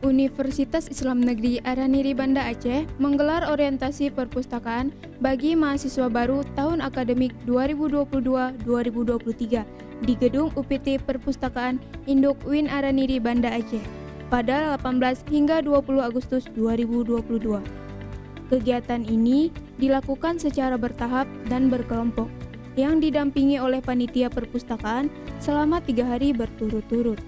Universitas Islam Negeri Araniri Banda Aceh menggelar orientasi perpustakaan bagi mahasiswa baru tahun akademik 2022-2023 di Gedung UPT Perpustakaan Induk UIN Araniri Banda Aceh pada 18 hingga 20 Agustus 2022. Kegiatan ini dilakukan secara bertahap dan berkelompok yang didampingi oleh panitia perpustakaan selama 3 hari berturut-turut.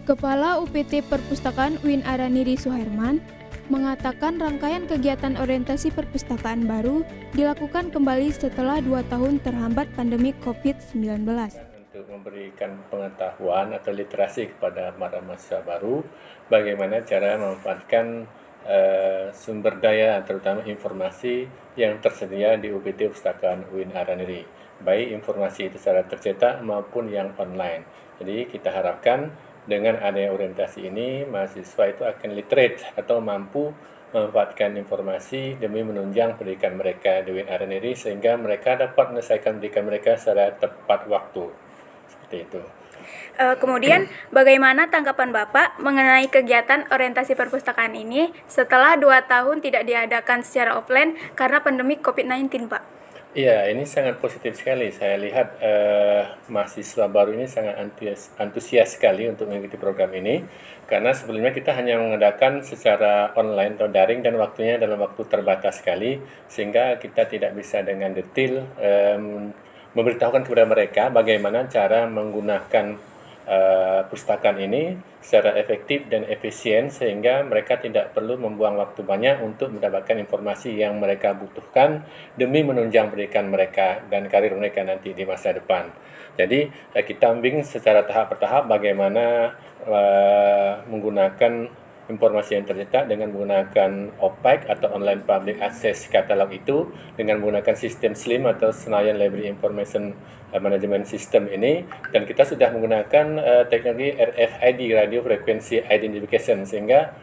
Kepala UPT Perpustakaan UIN Araniri Suherman mengatakan rangkaian kegiatan orientasi perpustakaan baru dilakukan kembali setelah 2 tahun terhambat pandemi COVID-19. Untuk memberikan pengetahuan atau literasi kepada para mahasiswa baru, bagaimana cara memanfaatkan sumber daya terutama informasi yang tersedia di UPT Perpustakaan UIN Araniri, baik informasi itu secara tercetak maupun yang online. Jadi kita harapkan dengan adanya orientasi ini, mahasiswa itu akan literate atau mampu memanfaatkan informasi demi menunjang pendidikan mereka di UIN Araniri sehingga mereka dapat menyelesaikan pendidikan mereka secara tepat waktu. Seperti itu. Kemudian, bagaimana tanggapan Bapak mengenai kegiatan orientasi perpustakaan ini setelah 2 tahun tidak diadakan secara offline karena pandemi COVID-19, Pak? Iya, ini sangat positif sekali. Saya lihat mahasiswa baru ini sangat antusias sekali untuk mengikuti program ini. Karena sebelumnya kita hanya mengadakan secara online atau daring dan waktunya dalam waktu terbatas sekali. Sehingga kita tidak bisa dengan detail memberitahukan kepada mereka bagaimana cara menggunakan pustakaan ini secara efektif dan efisien sehingga mereka tidak perlu membuang waktu banyak untuk mendapatkan informasi yang mereka butuhkan demi menunjang pendidikan mereka dan karir mereka nanti di masa depan. Jadi kita bimbing secara tahap bertahap bagaimana menggunakan informasi yang tercetak dengan menggunakan OPAC atau Online Public Access Catalog itu dengan menggunakan sistem SLIM atau Senayan Library Information Management System ini, dan kita sudah menggunakan teknologi RFID, Radio Frequency Identification, sehingga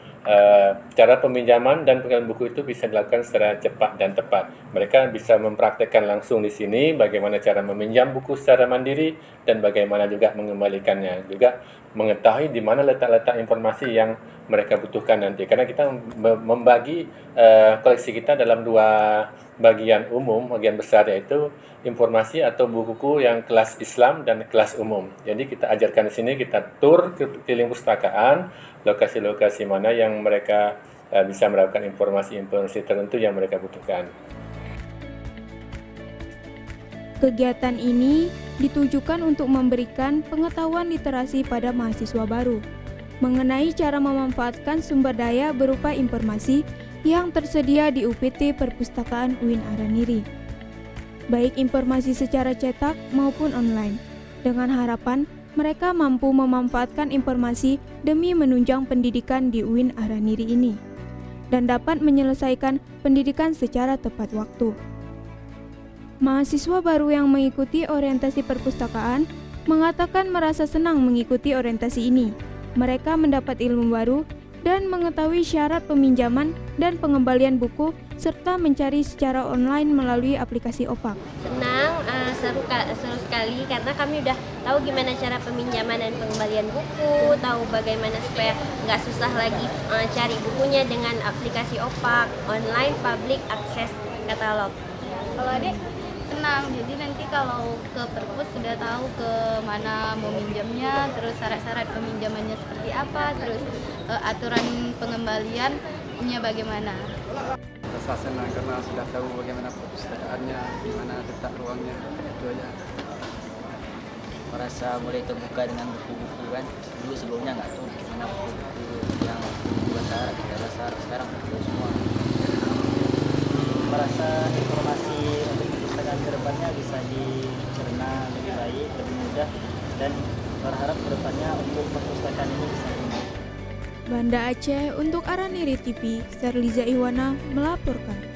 cara peminjaman dan pengiriman buku itu bisa dilakukan secara cepat dan tepat. Mereka bisa mempraktekkan langsung di sini bagaimana cara meminjam buku secara mandiri dan bagaimana juga mengembalikannya. Juga mengetahui di mana letak-letak informasi yang mereka butuhkan nanti. Karena kita membagi koleksi kita dalam 2 bagian umum, bagian besar yaitu informasi atau buku-buku yang kelas Islam dan kelas umum. Jadi kita ajarkan di sini, kita tur keliling perpustakaan, lokasi-lokasi mana yang mereka bisa mendapatkan informasi-informasi tertentu yang mereka butuhkan. Kegiatan ini ditujukan untuk memberikan pengetahuan literasi pada mahasiswa baru mengenai cara memanfaatkan sumber daya berupa informasi yang tersedia di UPT Perpustakaan UIN Araniri, baik informasi secara cetak maupun online, dengan harapan mereka mampu memanfaatkan informasi demi menunjang pendidikan di UIN Araniri ini dan dapat menyelesaikan pendidikan secara tepat waktu. Mahasiswa baru yang mengikuti orientasi perpustakaan mengatakan merasa senang mengikuti orientasi ini. Mereka mendapat ilmu baru dan mengetahui syarat peminjaman dan pengembalian buku serta mencari secara online melalui aplikasi OPAC. Senang, seru sekali karena kami udah tahu gimana cara peminjaman dan pengembalian buku, tahu bagaimana supaya nggak susah lagi cari bukunya dengan aplikasi OPAC, Online Public Access Catalog. Kalau adik senang, jadi nanti kalau ke perpus sudah tahu ke mana mau minjamnya, terus syarat-syarat peminjamannya seperti apa, terus aturan pengembaliannya bagaimana. Rasa senang karena sudah tahu bagaimana perpustakaannya, di mana letak ruangnya, itu aja. Merasa mulai terbuka dengan buku-buku kan, dulu sebelumnya nggak tahu gimana buku-buku yang bahasa kita bahasa sekarang tahu semua. Merasa informasi untuk perpustakaan kedepannya bisa dicerna lebih baik, lebih mudah, dan berharap kedepannya untuk perpustakaan ini bisa Banda Aceh untuk Araniri TV, Serliza Iwana melaporkan.